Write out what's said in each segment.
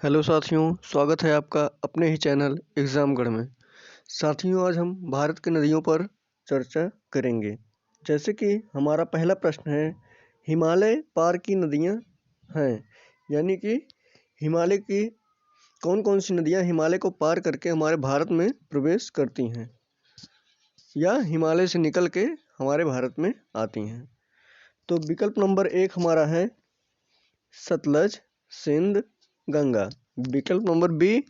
Hello साथियों, स्वागत है आपका अपने ही चैनल एग्जामगढ़ में। साथियों, आज हम भारत की नदियों पर चर्चा करेंगे। जैसे कि हमारा पहला प्रश्न है, हिमालय पार की नदियां हैं, यानी कि हिमालय की कौन कौन सी नदियां हिमालय को पार करके हमारे भारत में प्रवेश करती हैं या हिमालय से निकल के हमारे भारत में आती हैं। तो विकल्प नंबर 1 हमारा है सतलज, सिंध, गंगा। विकल्प नंबर बी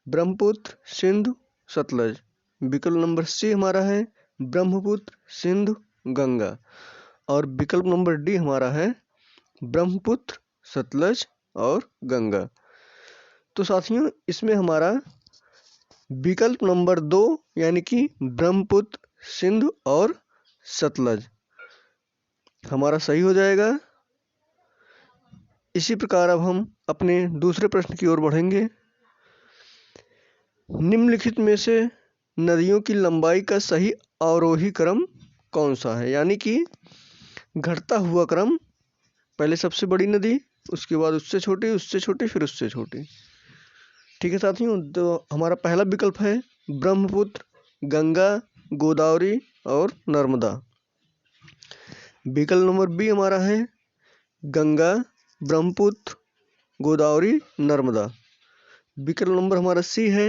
ब्रह्मपुत्र, सिंधु, सतलज। विकल्प नंबर सी हमारा है ब्रह्मपुत्र, सिंधु, गंगा। और विकल्प नंबर डी हमारा है ब्रह्मपुत्र, सतलज और गंगा। तो साथियों, इसमें हमारा विकल्प नंबर 2 यानी कि ब्रह्मपुत्र, सिंधु और सतलज हमारा सही हो जाएगा। इसी प्रकार अब हम अपने दूसरे प्रश्न की ओर बढ़ेंगे। निम्नलिखित में से नदियों की लंबाई का सही अवरोही क्रम कौन सा है, यानी कि घटता हुआ क्रम, पहले सबसे बड़ी नदी, उसके बाद उससे छोटी, उससे छोटी, फिर उससे छोटी। ठीक है साथियों, तो हमारा पहला विकल्प है ब्रह्मपुत्र, गंगा, गोदावरी और नर्मदा। विकल्प नंबर बी हमारा है गंगा, ब्रह्मपुत्र, गोदावरी, नर्मदा। विकल्प नंबर हमारा सी है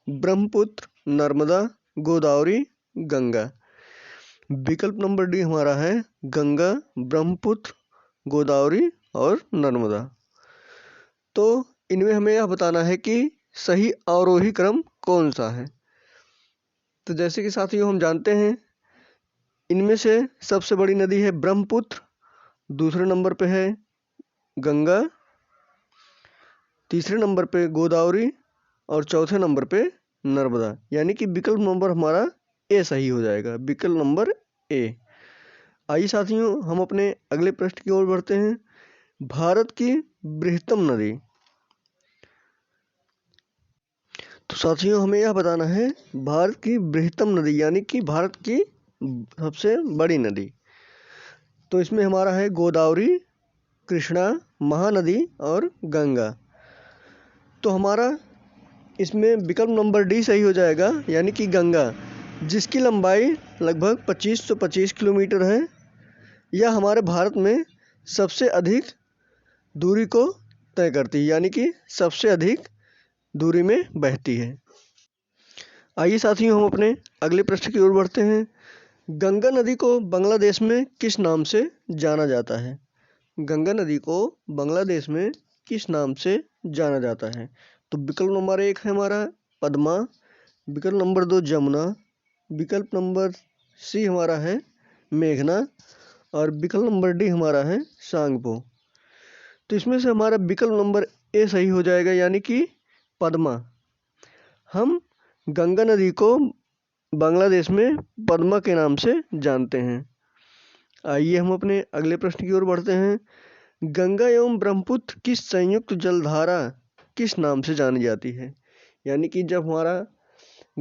ब्रह्मपुत्र, नर्मदा, गोदावरी, गंगा। विकल्प नंबर डी हमारा है गंगा, ब्रह्मपुत्र, गोदावरी और नर्मदा। तो इनमें हमें यह बताना है कि सही अवरोही क्रम कौन सा है। तो जैसे कि साथियों हम जानते हैं, इनमें से सबसे बड़ी नदी है ब्रह्मपुत्र, दूसरे नंबर पे है गंगा, तीसरे नंबर पे गोदावरी और चौथे नंबर पे नर्मदा, यानी कि विकल्प नंबर हमारा ए सही हो जाएगा, विकल्प नंबर ए। आइए साथियों, हम अपने अगले प्रश्न की ओर बढ़ते हैं। भारत की बृहत्तम नदी। तो साथियों, हमें यह बताना है भारत की बृहत्तम नदी, यानी कि भारत की सबसे बड़ी नदी। तो इसमें हमारा है गोदावरी, कृष्णा, महानदी और गंगा। तो हमारा इसमें विकल्प नंबर डी सही हो जाएगा, यानी कि गंगा, जिसकी लंबाई लगभग 2525 किलोमीटर है। यह हमारे भारत में सबसे अधिक दूरी को तय करती है, यानी कि सबसे अधिक दूरी में बहती है। आइए साथियों, हम अपने अगले प्रश्न की ओर बढ़ते हैं। गंगा नदी को बांग्लादेश में किस नाम से जाना जाता है? गंगा नदी को बांग्लादेश में किस नाम से जाना जाता है? तो विकल्प नंबर 1 है हमारा पद्मा, विकल्प नंबर 2 जमुना, विकल्प नंबर सी हमारा है मेघना और विकल्प नंबर डी हमारा है सांगपो। तो इसमें से हमारा विकल्प नंबर ए सही हो जाएगा, यानी कि पद्मा। हम गंगा नदी को बांग्लादेश में पद्मा के नाम से जानते हैं। आइए हम अपने अगले प्रश्न की ओर बढ़ते हैं। गंगा एवं ब्रह्मपुत्र की संयुक्त जलधारा किस नाम से जानी जाती है? यानी कि जब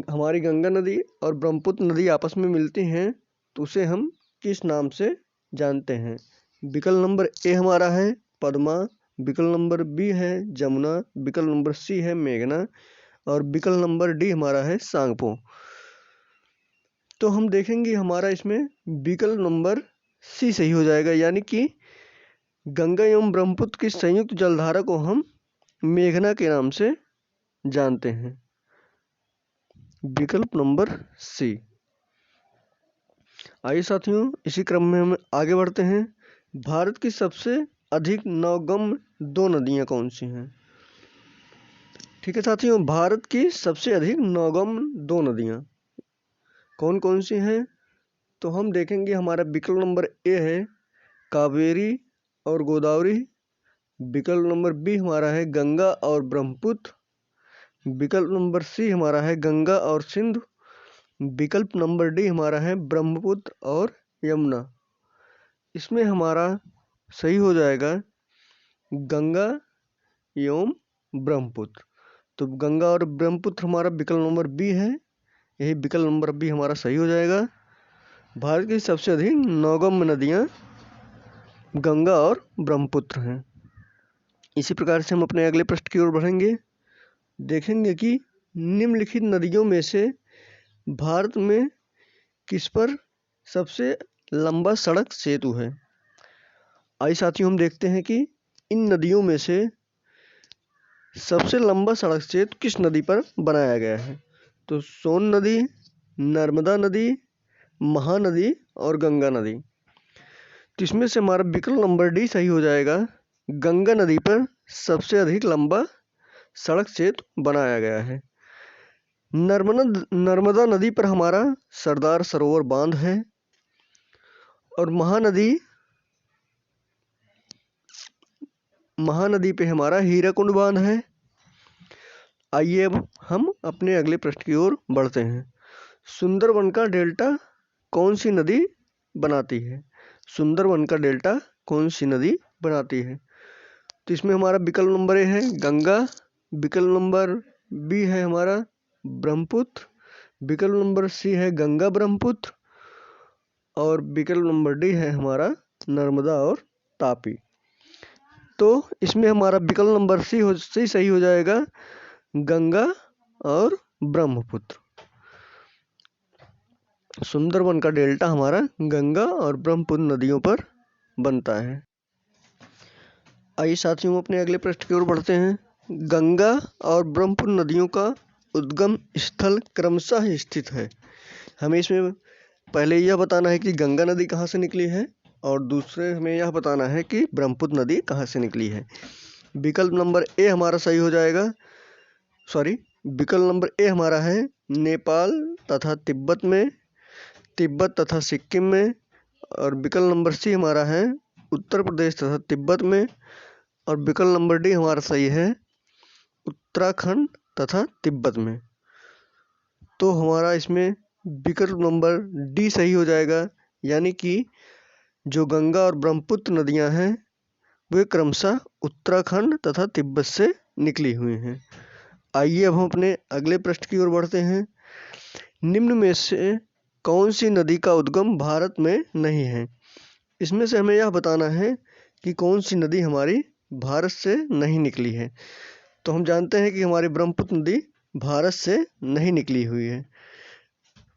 हमारी गंगा नदी और ब्रह्मपुत्र नदी आपस में मिलती हैं तो उसे हम किस नाम से जानते हैं? विकल्प नंबर ए हमारा है पद्मा, विकल्प नंबर बी है जमुना, विकल्प नंबर सी है मेघना और विकल्प नंबर डी हमारा है सांगपो। तो हम देखेंगे हमारा इसमें विकल्प नंबर सी सही हो जाएगा, यानी कि गंगा एवं ब्रह्मपुत्र की संयुक्त जलधारा को हम मेघना के नाम से जानते हैं, विकल्प नंबर सी। आइए साथियों, इसी क्रम में हम आगे बढ़ते हैं। भारत की सबसे अधिक नौगम्य 2 नदियां कौन सी हैं? ठीक है साथियों, भारत की सबसे अधिक नौगम्य 2 नदियां कौन कौन सी हैं? तो हम देखेंगे हमारा विकल्प नंबर ए है कावेरी और गोदावरी, विकल्प नंबर बी हमारा है गंगा और ब्रह्मपुत्र, विकल्प नंबर सी हमारा है गंगा और सिंधु, विकल्प नंबर डी हमारा है ब्रह्मपुत्र और यमुना। इसमें हमारा सही हो जाएगा गंगा एवं ब्रह्मपुत्र। तो गंगा और ब्रह्मपुत्र हमारा विकल्प नंबर बी है, यही विकल्प नंबर बी हमारा सही हो जाएगा। भारत की सबसे अधिक नौगम्य नदियाँ गंगा और ब्रह्मपुत्र हैं। इसी प्रकार से हम अपने अगले प्रश्न की ओर बढ़ेंगे। देखेंगे कि निम्नलिखित नदियों में से भारत में किस पर सबसे लंबा सड़क सेतु है। आइए साथियों, हम देखते हैं कि इन नदियों में से सबसे लंबा सड़क सेतु किस नदी पर बनाया गया है। तो सोन नदी, नर्मदा नदी, महानदी और गंगा नदी। तो इसमें से हमारा विकल्प नंबर डी सही हो जाएगा। गंगा नदी पर सबसे अधिक लंबा सड़क सेतु बनाया गया है। नर्मदा नदी पर हमारा सरदार सरोवर बांध है और महानदी पे हमारा हीराकुंड बांध है। आइए अब हम अपने अगले प्रश्न की ओर बढ़ते हैं। सुंदरवन का डेल्टा कौन सी नदी बनाती है। सुंदरवन का डेल्टा कौन सी नदी बनाती है। तो इसमें हमारा विकल्प नंबर ए है गंगा, विकल्प नंबर बी है हमारा ब्रह्मपुत्र, विकल्प नंबर सी है गंगा ब्रह्मपुत्र और विकल्प नंबर डी है हमारा नर्मदा और तापी। तो इसमें हमारा विकल्प नंबर सी सही हो जाएगा, गंगा और ब्रह्मपुत्र। सुंदरवन का डेल्टा हमारा गंगा और ब्रह्मपुत्र नदियों पर बनता है। आइए साथियों, अपने अगले प्रश्न की ओर बढ़ते हैं। गंगा और ब्रह्मपुत्र नदियों का उद्गम स्थल क्रमशः स्थित है। हमें इसमें पहले यह बताना है कि गंगा नदी कहाँ से निकली है और दूसरे हमें यह बताना है कि ब्रह्मपुत्र नदी कहाँ से निकली है। विकल्प नंबर ए हमारा सही हो जाएगा। विकल्प नंबर ए हमारा है नेपाल तथा तिब्बत तथा सिक्किम में और विकल्प नंबर सी हमारा है उत्तर प्रदेश तथा तिब्बत में और विकल्प नंबर डी हमारा सही है उत्तराखंड तथा तिब्बत में। तो हमारा इसमें विकल्प नंबर डी सही हो जाएगा, यानी कि जो गंगा और ब्रह्मपुत्र नदियां हैं वे क्रमशः उत्तराखंड तथा तिब्बत से निकली हुई हैं। आइए अब हम अपने अगले प्रश्न की ओर बढ़ते हैं। निम्न में से कौन सी नदी का उद्गम भारत में नहीं है। इसमें से हमें यह बताना है कि कौन सी नदी हमारी भारत से नहीं निकली है। तो हम जानते हैं कि हमारी ब्रह्मपुत्र नदी भारत से नहीं निकली हुई है।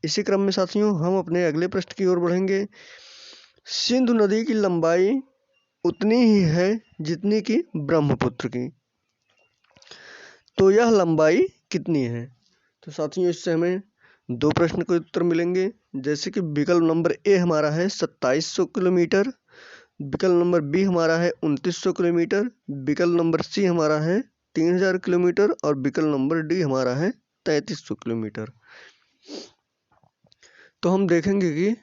इसी क्रम में साथियों हम अपने अगले प्रश्न की ओर बढ़ेंगे। सिंधु नदी की लंबाई उतनी ही है जितनी कि ब्रह्मपुत्र की। तो यह लंबाई कितनी है। तो साथियों इससे हमें दो प्रश्न के उत्तर मिलेंगे, जैसे कि विकल्प नंबर ए हमारा है 2700 किलोमीटर, विकल्प नंबर बी हमारा है 2900 किलोमीटर, विकल्प नंबर सी हमारा है 3000 किलोमीटर और विकल्प नंबर डी हमारा है 3300 किलोमीटर। तो हम देखेंगे कि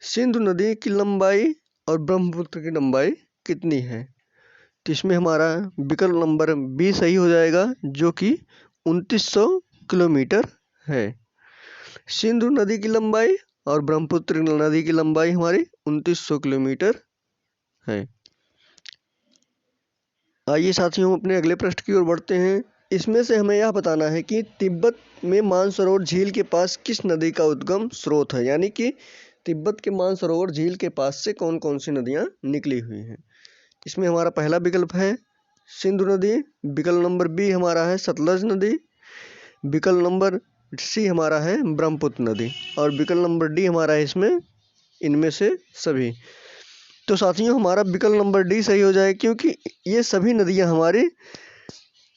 सिंधु नदी की लंबाई और ब्रह्मपुत्र की लंबाई कितनी है। तो इसमें हमारा विकल्प नंबर बी सही हो जाएगा, जो कि 2900 किलोमीटर है। सिंधु नदी की लंबाई और ब्रह्मपुत्र नदी की लंबाई हमारी 2900 किलोमीटर है। आइए साथियों अपने अगले प्रश्न की ओर बढ़ते हैं। इसमें से हमें यह बताना है कि तिब्बत में मानसरोवर झील के पास किस नदी का उद्गम स्रोत है, यानी कि तिब्बत के मानसरोवर झील के पास से कौन कौन सी नदियां निकली हुई हैं। इसमें हमारा पहला विकल्प है सिंधु नदी, विकल्प नंबर बी हमारा है सतलज नदी, विकल्प नंबर सी हमारा है ब्रह्मपुत्र नदी और विकल्प नंबर डी हमारा है इसमें इनमें से सभी। तो साथियों हमारा विकल्प नंबर डी सही हो जाए, क्योंकि ये सभी नदियां हमारी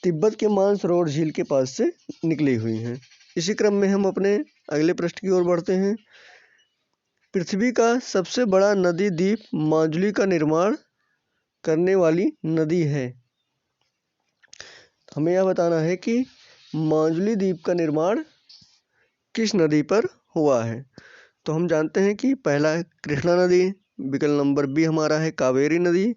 तिब्बत के मानसरोवर झील के पास से निकली हुई हैं। इसी क्रम में हम अपने अगले प्रश्न की ओर बढ़ते हैं। पृथ्वी का सबसे बड़ा नदी द्वीप माजुली का निर्माण करने वाली नदी है। हमें यह बताना है कि माजुली द्वीप का निर्माण किस नदी पर हुआ है। तो हम जानते हैं कि पहला है कृष्णा नदी, विकल्प नंबर बी हमारा है कावेरी नदी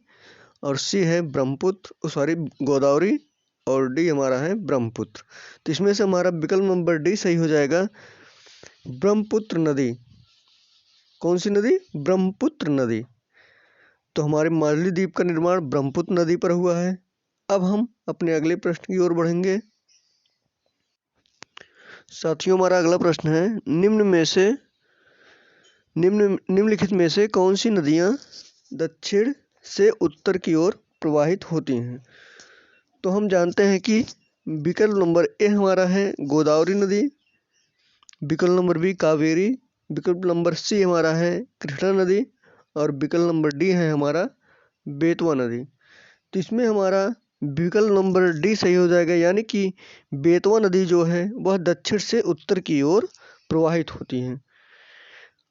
और सी है गोदावरी और डी हमारा है ब्रह्मपुत्र। तो इसमें से हमारा विकल्प नंबर डी सही हो जाएगा, ब्रह्मपुत्र नदी। कौन सी नदी? ब्रह्मपुत्र नदी। तो हमारे माजुली द्वीप का निर्माण ब्रह्मपुत्र नदी पर हुआ है। अब हम अपने अगले प्रश्न की ओर बढ़ेंगे। साथियों हमारा अगला प्रश्न है, निम्नलिखित में से कौन सी नदियां दक्षिण से उत्तर की ओर प्रवाहित होती हैं। तो हम जानते हैं कि विकल्प नंबर ए हमारा है गोदावरी नदी, विकल्प नंबर बी कावेरी, विकल्प नंबर सी हमारा है कृष्णा नदी और विकल्प नंबर डी है हमारा बेतवा नदी। तो इसमें हमारा विकल्प नंबर डी सही हो जाएगा, यानी कि बेतवा नदी जो है वह दक्षिण से उत्तर की ओर प्रवाहित होती है।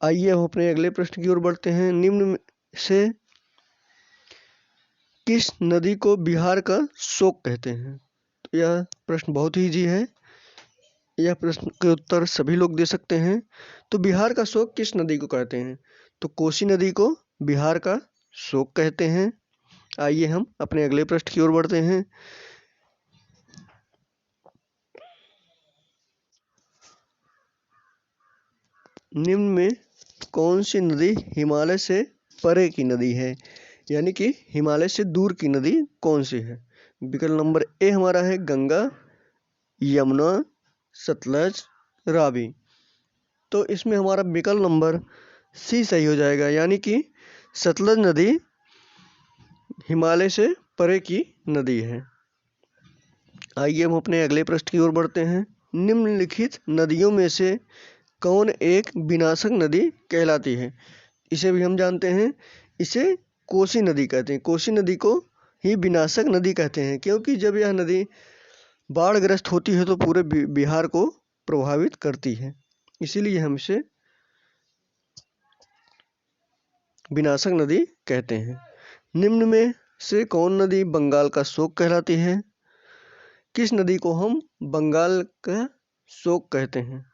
आइए हम अपने अगले प्रश्न की ओर बढ़ते हैं। निम्न में से किस नदी को बिहार का शोक कहते हैं? तो यह प्रश्न बहुत ही इजी है, यह प्रश्न के उत्तर सभी लोग दे सकते हैं। तो बिहार का शोक किस नदी को कहते हैं? तो कोसी नदी को बिहार का शोक कहते हैं। आइए हम अपने अगले प्रश्न की ओर बढ़ते हैं। निम्न में कौन सी नदी हिमालय से परे की नदी है, यानी कि हिमालय से दूर की नदी कौन सी है? विकल्प नंबर ए हमारा है गंगा, यमुना, सतलज, रावी। तो इसमें हमारा विकल्प नंबर सी सही हो जाएगा, यानी कि सतलज नदी हिमालय से परे की नदी है। आइए हम अपने अगले प्रश्न की ओर बढ़ते हैं। निम्नलिखित नदियों में से कौन एक विनाशक नदी कहलाती है? इसे भी हम जानते हैं, इसे कोसी नदी कहते हैं। कोसी नदी को ही विनाशक नदी कहते हैं, क्योंकि जब यह नदी बाढ़ग्रस्त होती है तो पूरे बिहार को प्रभावित करती है, इसीलिए हम इसे विनाशक नदी कहते हैं। निम्न में से कौन नदी बंगाल का शोक कहलाती है? किस नदी को हम बंगाल का शोक कहते हैं?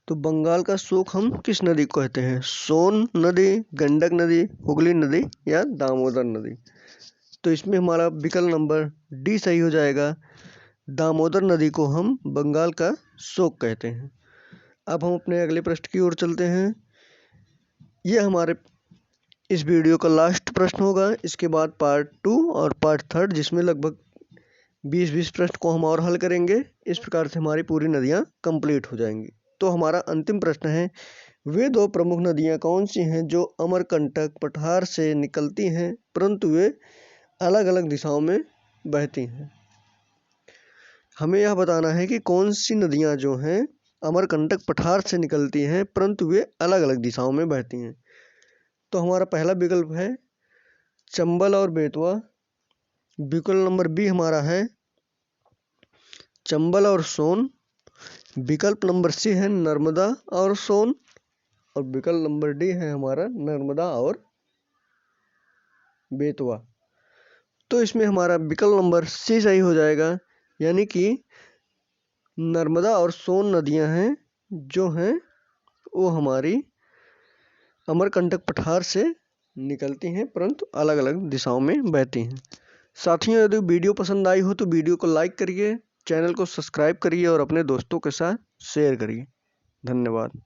तो बंगाल का शोक हम किस नदी को कहते हैं? सोन नदी, गंडक नदी, हुगली नदी या दामोदर नदी? तो इसमें हमारा विकल्प नंबर डी सही हो जाएगा, दामोदर नदी को हम बंगाल का शोक कहते हैं। अब हम अपने अगले प्रश्न की ओर चलते हैं। यह हमारे इस वीडियो का लास्ट प्रश्न होगा, इसके बाद पार्ट 2 और पार्ट 3 जिसमें लगभग 20 प्रश्न को हम और हल करेंगे। इस प्रकार से हमारी पूरी नदियाँ कंप्लीट हो जाएंगी। तो हमारा अंतिम प्रश्न है, वे दो प्रमुख नदियाँ कौन सी हैं जो अमरकंटक पठार से निकलती हैं परंतु वे अलग अलग दिशाओं में बहती हैं? हमें यह बताना है कि कौन सी नदियाँ जो हैं अमरकंटक पठार से निकलती हैं परंतु वे अलग अलग दिशाओं में बहती हैं। तो हमारा पहला विकल्प है चंबल और बेतवा, विकल्प नंबर बी हमारा है चंबल और सोन, विकल्प नंबर सी है नर्मदा और सोन और विकल्प नंबर डी है हमारा नर्मदा और बेतवा। तो इसमें हमारा विकल्प नंबर सी सही हो जाएगा, यानी कि नर्मदा और सोन नदियां हैं जो हैं वो हमारी अमरकंटक पठार से निकलती हैं परंतु अलग अलग दिशाओं में बहती हैं। साथियों, यदि वीडियो पसंद आई हो तो वीडियो को लाइक करिए, चैनल को सब्सक्राइब करिए और अपने दोस्तों के साथ शेयर करिए। धन्यवाद।